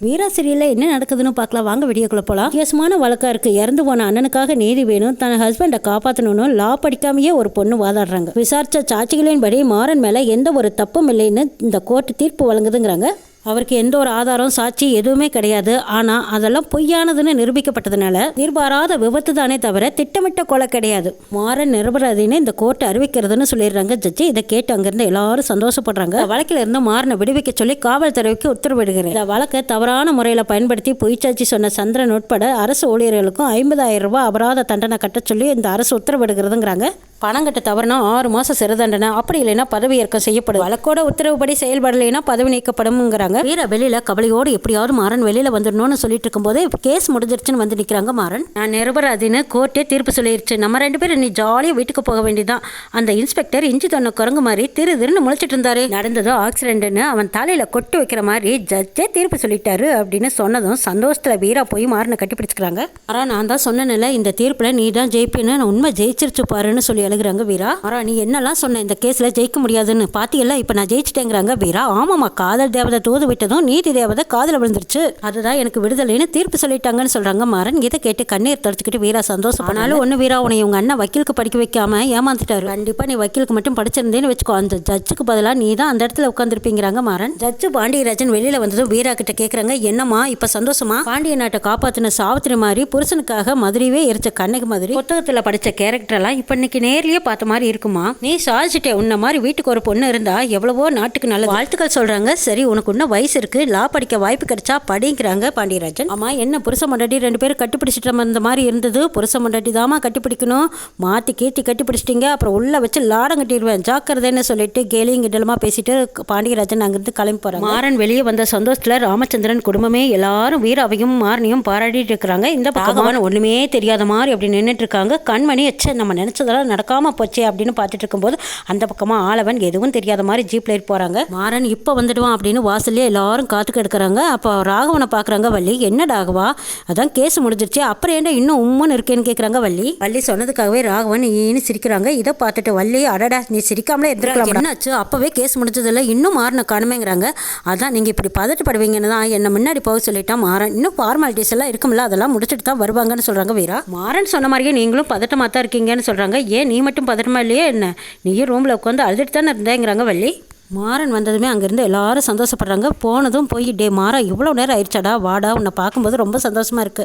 வீரா சீரியல்ல என்ன நடக்குதுன்னு பார்க்கலாம் வாங்க. வீடியோக்குள்ள போலாம். வித்தியாசமான வழக்கா இருக்கு. இறந்து போன அண்ணனுக்காக நீதி வேணும், தன் ஹஸ்பண்டை காப்பாற்றணும்னு லா படிக்காமையே ஒரு பொண்ணு வாதாடுறாங்க. விசாரிச்ச சாட்சிகளின்படி மாறன் மேல எந்த ஒரு தப்பும் இல்லைன்னு இந்த கோர்ட் தீர்ப்பு வழங்குதுங்கிறாங்க. அவருக்கு எந்த ஒரு ஆதாரம் சாட்சி எதுவுமே கிடையாது. ஆனால் அதெல்லாம் பொய்யானதுன்னு நிரூபிக்கப்பட்டதுனால எதிர்பாராத விபத்து தானே தவிர திட்டமிட்ட கொலை கிடையாது. மாறன் நிரபராதின்னு இந்த கோர்ட் அறிவிக்கிறதுன்னு சொல்லிடுறாங்க ஜட்ஜி. இதை கேட்டு அங்கிருந்து எல்லாரும் சந்தோஷப்படுறாங்க. வழக்கில் இருந்து மாறனை விடுவிக்க சொல்லி காவல்துறைக்கு உத்தரவிடுகிறேன். இந்த வழக்கை தவறான முறையில் பயன்படுத்தி பொய்ச்சாட்சி சொன்ன சந்திரன் உட்பட அரசு ஊழியர்களுக்கும் 50,000 ரூபாய் அபராத தண்டனை கட்ட சொல்லி இந்த அரசு உத்தரவிடுகிறதுங்கிறாங்க. பணம் கட்ட தவறுனா 6 மாசம் சிறை தண்டனை, அப்படி இல்லைன்னா பதவி ஏற்கம் செய்யப்படும். வழக்கோட உத்தரவுப்படி செயல்படலைன்னா பதவி நீக்கப்படும்ங்கிறாங்க. வீர வெளியில கவலையோடு எப்படியாவது மாறன் வெளியில வந்துடணும்னு சொல்லிட்டு இருக்கும்போது கேஸ் முடிஞ்சிருச்சுன்னு வந்து நிக்கிறாங்க. மாறன் நான் நிரபராதின்னு கோர்ட்டே தீர்ப்பு சொல்லிருச்சு, நம்ம 2 பேரும் நீ ஜாலியா வீட்டுக்கு போக வேண்டியதான். அந்த இன்ஸ்பெக்டர் இஞ்சி தொன்ன குரங்கு மாதிரி திருன்னு முளைச்சிட்டு இருந்தாரு. நடந்ததோ ஆக்சிடென்ட்னு அவன் தலையில கொட்டு வைக்கிற மாதிரி ஜட்ஜே தீர்ப்பு சொல்லிட்டாரு அப்படின்னு சொன்னதும் சந்தோஷத்துல வீரா போய் மாறனை கட்டிப்பிடிச்சுக்கிறாங்க. ஆனா நான் தான் சொன்னேன்ல, இந்த தீர்ப்புல நீ தான் ஜெயிப்பின்னு, உண்மை ஜெயிச்சிருச்சு பாருன்னு சொல்லி எழுதுறாங்க. வீரா ஆரா நீ என்னெல்லாம் சொன்ன இந்த கேஸ்ல ஜெயிக்க முடியாதுன்னு, பாத்தியெல்லாம் இப்ப நான் ஜெயிச்சிட்டேங்கிறாங்க. வீரா ஆமாமா, காதல் தேவதை தூது விட்டதும் நீதி தேவதை காதல விழுந்துருச்சு, அதுதான் எனக்கு விடுதலைன்னு தீர்ப்பு சொல்லிட்டாங்கன்னு சொல்றாங்க. மாறன் இதை கேட்டு கண்ணீர் தொடச்சுக்கிட்டு வீரா சந்தோஷம். ஆனாலும் ஒண்ணு வீரா, உன்னை உங்க அண்ணன் வக்கீலுக்கு படிக்க வைக்காம ஏமாந்துட்டாரு. கண்டிப்பா நீ வக்கீலுக்கு மட்டும் படிச்சிருந்தேன்னு வச்சுக்கோ, அந்த ஜட்ஜுக்கு பதிலா நீ தான் அந்த இடத்துல உட்காந்துருப்பீங்கிறாங்க. மாறன் ஜட்ஜு பாண்டியராஜன் வெளியில வந்ததும் வீரா கிட்ட கேக்குறாங்க, என்னம்மா இப்ப சந்தோஷமா? பாண்டிய நாட்டை காப்பாத்தின சாவித்திரி மாதிரி புருஷனுக்காக மதுரையே எரிச்ச கண்ணகி மாதிரி புத்தகத்துல படிச்ச கேரக்டர் எல்லாம் இப்ப இன்னைக்கு நேர்லயே பார்த்த மாதிரி இருக்குமா? நீ சாதிச்சுட்டே, உன்ன மாதிரி வீட்டுக்கு ஒரு பொண்ணு இருந்தா எவ்வளவோ நாட்டுக்கு நல்ல வாழ்த்துக்கள் சொல்றாங்க. சரி உனக்கு இன்னும் வயசு இருக்கு, லா படிக்க வாய்ப்பு கிடைச்சா படிங்கிறாங்க பாண்டியராஜன். ஆமா என்ன புருஷ மண்டாட்டி 2 பேரும் கட்டிப்பிடிச்சிட்டு அந்த மாதிரி இருந்தது, புருஷ மண்டாட்டி தாமா கட்டிப்பிடிக்கணும், மாத்தி கீர்த்தி கட்டிப்பிடிச்சிட்டீங்க, அப்புறம் உள்ள வச்சு லாடம் கட்டிடுவேன் ஜாக்கிரதைன்னு சொல்லிட்டு கேலியும் கிண்டலுமா பேசிட்டு பாண்டியராஜன் அங்கிருந்து கிளம்பி போறாங்க. மாறன் வெளியே வந்த சந்தோஷத்துல ராமச்சந்திரன் குடும்பமே எல்லாரும் வீராவையும் மாறனையும் பாராட்டிட்டு இருக்கிறாங்க. இந்த பகவான் ஒண்ணுமே தெரியாத மாதிரி அப்படி நின்றுட்டு இருக்காங்க. கண்மணி எச்ச நம்ம நினைச்சதெல்லாம் நடக்காம போச்சே அப்படின்னு பார்த்துட்டு இருக்கும்போது அந்த பக்கமா ஆளவன் எதுவும் தெரியாத மாதிரி ஜீப்ல ஏறி போறாங்க. மாறன் இப்ப வந்துடுவான் அப்படின்னு வாசல்லே எல்லாரும் காத்துக்கு எடுக்கிறாங்க. அப்போ ராகவனை பாக்குறாங்க. வள்ளி என்ன ராகவா, அதான் கேஸ் முடிஞ்சிருச்சு, அப்புறம் என்ன இன்னும் உம்முன்னு இருக்கேன்னு கேட்கறாங்க. வள்ளி சொன்னதுக்காகவே ராகவன் ஈன்னு சிரிக்கிறாங்க. இதை பார்த்துட்டு வள்ளி அடடா நீ சிரிக்காமலே இருந்திருக்கலாம், என்னாச்சு அப்பவே கேஸ் முடிஞ்சதில்ல இன்னும் மாறனை காணுமேங்கிறாங்க. அதான் நீங்க இப்படி பதட்டப்படுவீங்கன்னு தான் என்ன முன்னாடி போக சொல்லிட்டா. மாறன் இன்னும் ஃபார்மாலிட்டிஸ் எல்லாம் இருக்கும்ல, அதெல்லாம் முடிச்சுட்டு தான் வருவாங்கன்னு சொல்றாங்க. வீரா மாறன் சொன்ன மாதிரியே நீங்களும் பதட்டமா தான் இருக்கீங்கன்னு சொல்றாங்க. ஏன் நீ மட்டும் பதட்டமா இல்லையே என்ன, நீயும் ரூம்ல உட்காந்து அழுதுட்டு தானே இருந்தேங்கிறாங்க. வள்ளி மாறன் வந்ததுமே அங்கேருந்து எல்லாரும் சந்தோஷப்படுறாங்க. போனதும் போய் டே மாறா இவ்வளோ நேரம் ஆயிடுச்சாடா, வாடா உன்னை பார்க்கும்போது ரொம்ப சந்தோஷமா இருக்கு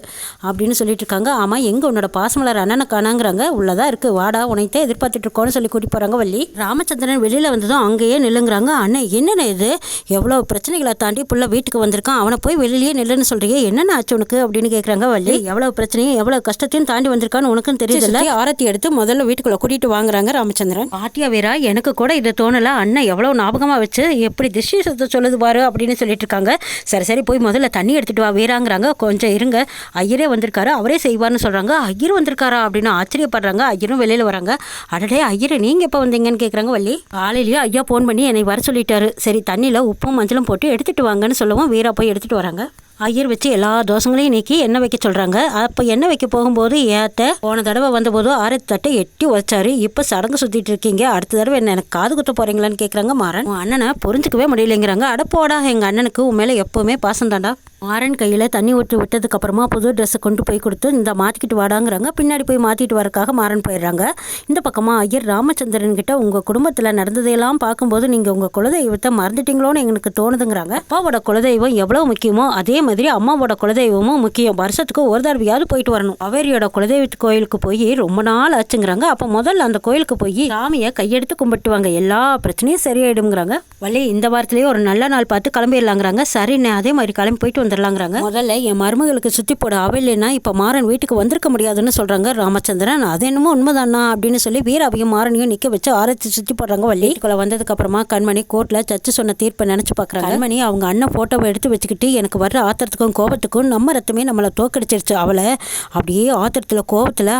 அப்படின்னு சொல்லிட்டு இருக்காங்க. ஆமாம் எங்கே உன்னோட பாசமலர் அண்ணனை காணாங்கிறாங்க. உள்ளதான் இருக்கு, வாடா உனைத்தான் எதிர்பார்த்துட்டு இருக்கோன்னு சொல்லி கூட்டி போகிறாங்க. வள்ளி ராமச்சந்திரன் வெளியில் வந்ததும் அங்கேயே நில்லுங்கிறாங்க. அண்ணன் என்னென்ன இது, எவ்வளோ பிரச்சனைகளை தாண்டி புள்ள வீட்டுக்கு வந்திருக்கான், அவனை போய் வெளியிலேயே நில்லுன்னு சொல்றீங்க, என்னென்ன ஆச்சு உனக்கு அப்படின்னு கேட்குறாங்க. வள்ளி எவ்வளோ பிரச்சனையும் எவ்வளோ கஷ்டத்தையும் தாண்டி வந்திருக்கான்னு உனக்கும் தெரியுதுல்ல, ஆரத்தி எடுத்து முதல்ல வீட்டுக்குள்ளே கூட்டிட்டு வாங்குறாங்க ராமச்சந்திரன். பாட்டியா வீரா எனக்கு கூட இதை தோணலை, அண்ணன் எவ்வளோ ஞாபகமாக வச்சு எப்படி திஷ்டி சுத்த சொல்லுது பாரு அப்படின்னு சொல்லிட்டு இருக்காங்க. சரி போய் முதல்ல தண்ணி எடுத்துட்டு வா வீராங்கிறாங்க. கொஞ்சம் இருங்க, ஐயரே வந்திருக்காரு, அவரே செய்வார்னு சொல்றாங்க. ஐயர் வந்திருக்காரா அப்படின்னு ஆச்சரியப்படுறாங்க. ஐயரும் வெளியில வராங்க. அடடே ஐயரே நீங்க எப்ப வந்தீங்கன்னு கேட்குறாங்க. வள்ளி காலையிலேயே ஐயா போன் பண்ணி என்னை வர சொல்லிட்டாரு, சரி தண்ணியில உப்பும் மஞ்சளும் போட்டு எடுத்துட்டு வாங்கன்னு சொல்லவும் வீரா போய் எடுத்துட்டு வராங்க. ஐயர் வச்சு எல்லா தோசங்களையும் நீக்கி எண்ணெய் வைக்க சொல்கிறாங்க. அப்போ எண்ணெய் வைக்க போகும்போது ஏத்த போன தடவை வந்தபோது ஆரத்தி தட்டை எட்டி உதச்சாரு, இப்போ சடங்கு சுற்றிட்டு இருக்கீங்க, அடுத்த தடவை என்ன எனக்கு காது குத்த போகிறீங்களான்னு கேட்குறாங்க. மாறன் உன் அண்ணனை புரிஞ்சிக்கவே முடியலைங்கிறாங்க. அடப்போடா எங்கள் அண்ணனுக்கு உன் மேலே எப்போவுமே பாசம் தாண்டா. மாறன் கையில் தண்ணி ஊற்றி விட்டதுக்கு அப்புறமா புது ட்ரெஸ்ஸை கொண்டு போய் கொடுத்து இந்த மாற்றிக்கிட்டு வாடாங்கிறாங்க. பின்னாடி போய் மாற்றிட்டு வரக்காக மாறன் போயிடுறாங்க. இந்த பக்கமாக ஐயர் ராமச்சந்திரன் கிட்ட உங்கள் குடும்பத்தில் நடந்ததையெல்லாம் பார்க்கும்போது நீங்கள் உங்கள் குலதெய்வத்தை மறந்துட்டீங்களோன்னு எங்களுக்கு தோணுதுங்கிறாங்க. அப்பாவோட குலதெய்வம் எவ்வளோ முக்கியமோ அதே மாதிரி அம்மாவோட குலதெய்வமும் முக்கியம், வருஷத்துக்கு ஒரு தடவையாவது போயிட்டு வரணும். காவேரியோட குலதெய்வத்து கோயிலுக்கு போய் ரொம்ப நாள் ஆச்சுங்கிறாங்க. அப்போ முதல்ல அந்த கோயிலுக்கு போய் சாமியை கையெடுத்து கும்பிட்டுவாங்க, எல்லா பிரச்சனையும் சரியாயிடுங்கிறாங்க. வள்ளி இந்த வாரத்திலேயே ஒரு நல்ல நாள் பார்த்து கிளம்பிடலாங்கிறாங்க. சரிண்ணே அதே மாதிரி கிளம்பி போயிட்டு வந்துடலாங்கிறாங்க. முதல்ல என் மருமகளுக்கு சுத்தி போட அவல்லைன்னா இப்ப மாறன் வீட்டுக்கு வந்திருக்க முடியாதுன்னு சொல்றாங்க ராமச்சந்திரன். அது என்னமோ உண்மைதானா அப்படின்னு சொல்லி வீராவையும் மாறனையும் நிக்க வச்சு ஆரத்தி சுத்தி போடுறாங்க. வள்ளிக்குள்ள வந்ததுக்கு அப்புறமா கண்மணி கோர்ட்ல சச்சு சொன்ன தீர்ப்பை நினைச்சு பாக்குறாங்க. கண்மணி அவங்க அண்ணன் போட்டோவை எடுத்து வச்சுக்கிட்டு எனக்கு வர்ற ஆத்திரத்துக்கும் கோபத்துக்கும் நம்ம ரத்தமே நம்மளை தோக்கடிச்சிருச்சு, அவளை அப்படியே ஆத்திரத்துல கோபத்துல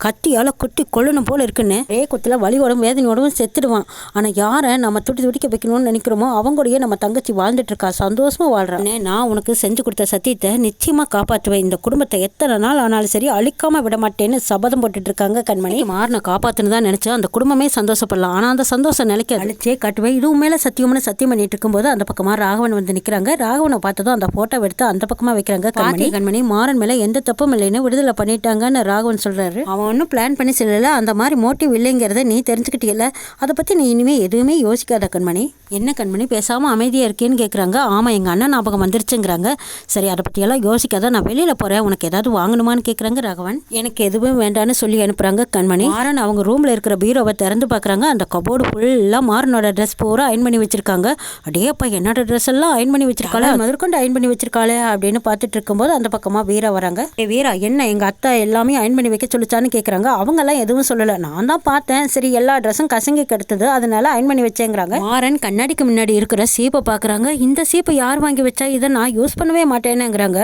கத்தியால குட்டி கொள்ளணும் போல இருக்குன்னு ஒரே குத்துல வலியோடும் வேதனையோடும் செத்துடுவான். ஆனா யாரை நம்ம துடிக்க வைக்கணும்னு நினைக்கிறோமோ அவங்களுடைய நம்ம தங்கச்சி வாழ்ந்துட்டு இருக்கா, சந்தோஷமா வாழ்றான். நான் உனக்கு செஞ்சு கொடுத்த சத்தியத்தை நிச்சயமா காப்பாற்றுவேன், இந்த குடும்பத்தை எத்தனை நாள் ஆனாலும் சரி அழிக்காம விட மாட்டேன்னு சபதம் போட்டுட்டு இருக்காங்க. கண்மணி மாறனை காப்பாத்துன்னு தான் நினைச்சா அந்த குடும்பமே சந்தோஷப்படலாம், ஆனா அந்த சந்தோஷம் நிலைக்க அழிச்சே காட்டுவேன், இதுவும் மேல சத்தியம்னு சத்தியம் பண்ணிட்டு இருக்கும்போது அந்த பக்கமா ராகவன் வந்து நிக்கிறாங்க. ராகவனை பார்த்ததும் அந்த போட்டோ எடுத்து அந்த பக்கமா வைக்கிறாங்க கண்மணி மாறன் மேல எந்த தப்பும் இல்லைன்னு விடுதலை பண்ணிட்டாங்கன்னு ராகவன் சொல்றாரு. அவன் ஒன்னும் பிளான் பண்ணி சொல்லல, அந்த மாதிரி மோட்டிவ் இல்லைங்கிறத நீ தெரிஞ்சுக்கிட்டீல, அதை பத்தி நீ இனிமே எதுவுமே யோசிக்காத கண்மணி. என்ன கண்மணி பேசாம அமைதியா இருக்கேன்னு கேக்குறாங்க. ஆமா, எங்க அண்ணன் ஞாபகம் வந்துருச்சுங்கிறாங்க. சரி, அதை பற்றியெல்லாம் யோசிக்காத, நான் வெளியில போறேன், உனக்கு ஏதாவது வாங்கணுமான்னு கேக்குறாங்க ராகவன். எனக்கு எதுவும் வேண்டான்னு சொல்லி அனுப்புறாங்க கண்மணி. மாறன் அவங்க ரூம்ல இருக்கிற பீரோவை திறந்து பாக்குறாங்க. அந்த கபோர்டு ஃபுல்லா மாறனோட ட்ரெஸ் பூரா அயன் பண்ணி வச்சிருக்காங்க. அடேப்பா, என்னோட ட்ரெஸ் எல்லாம் அயன் பண்ணி வச்சிருக்காளே, முதற்கொண்டு அயன் பண்ணி வச்சிருக்காளே அப்படின்னு பார்த்துட்டு இருக்கும்போது அந்த பக்கமா வீரா வராங்க. வீரா, என்ன எங்க அத்தா எல்லாமே அயன் பண்ணி வைக்க சொல்லிச்சான்னு கேக்குறாங்க. அவங்க எல்லாம் எதுவும் சொல்லல, நான் தான் பார்த்தேன், சரி எல்லா ட்ரெஸ்ஸும் கசங்கி கெடுத்தது, அதனால அயன் பண்ணி வச்சேங்கிறாங்க. மாறன் கண்ணாடிக்கு முன்னாடி இருக்கிற சீப்பை பாக்குறாங்க. இந்த சீப்பை யார் வாங்கி வச்சா, இதை நான் யூஸ் பண்ணவே மாட்டேனுங்கிறாங்க.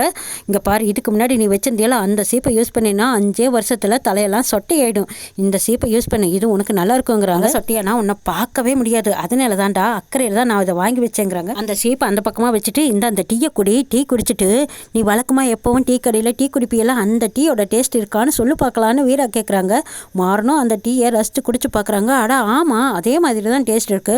இங்க பாரு, இதுக்கு முன்னாடி நீ வச்சிருந்தியால அந்த சீப்பை யூஸ் பண்ணினா 5 வருஷத்துல தலையெல்லாம் சொட்டை ஆயிடும். இந்த சீப்பை யூஸ் பண்ண, இது உனக்கு நல்லா இருக்குங்கிறாங்க. சொட்டையானா உன்னை பார்க்கவே முடியாது, அதனால தான்டா அக்கறையில தான் நான் இதை வாங்கி வச்சேங்கிறாங்க. அந்த சீப்பை அந்த பக்கமா வச்சுட்டு, அந்த டீயை குடி, டீ குடிச்சிட்டு நீ வழக்கமா எப்பவும் டீ கடையில டீ குடிப்பியெல்லாம், அந்த டீயோட டேஸ்ட் இருக்கான்னு சொல்லு பார்க்கலான்னு வீரா கேட்குறாங்க. மாறனும் அந்த டீயை ரசித்து குடிச்சு பார்க்குறாங்க. அடா ஆமா, அதே மாதிரி தான் டேஸ்ட் இருக்கு.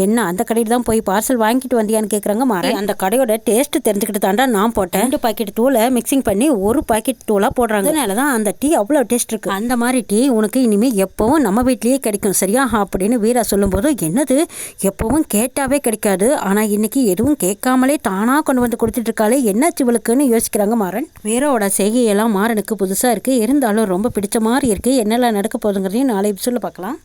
என்ன அந்த கடையில் தான் போய் பார்சல் வாங்கிட்டு வந்தியான்னு கேட்குறாங்க. மாறன், அந்த கடையோட டேஸ்ட் தெரிஞ்சுக்கிட்டு தாண்டா நான் போட்டேன். 2 பாக்கெட் தூளை மிக்சிங் பண்ணி 1 பாக்கெட் தூளா போடுறாங்க. அதனால தான் அந்த டீ அவ்வளோ டேஸ்ட் இருக்கு. அந்த மாதிரி டீ உனக்கு இனிமே எப்பவும் நம்ம வீட்லயே கிடைக்கும், சரியா அப்படின்னு வீரா சொல்லும்போது, என்னது எப்பவும் கேட்டாவே கிடைக்காது, ஆனா இன்னைக்கு எதுவும் கேட்காமலே தானா கொண்டு வந்து கொடுத்துட்டு இருக்காளே, என்னாச்சு இவளுக்குன்னு யோசிக்கிறாங்க மாறன். வீராவோட செய்கையெல்லாம் மாறனுக்கு புதுசா இருக்கு, இருந்தாலும் ரொம்ப பிடிச்ச மாதிரி இருக்கு. என்னெல்லாம் நடக்க போகுதுங்கிறதையும் நாளை எபிசோட்ல பார்க்கலாம்.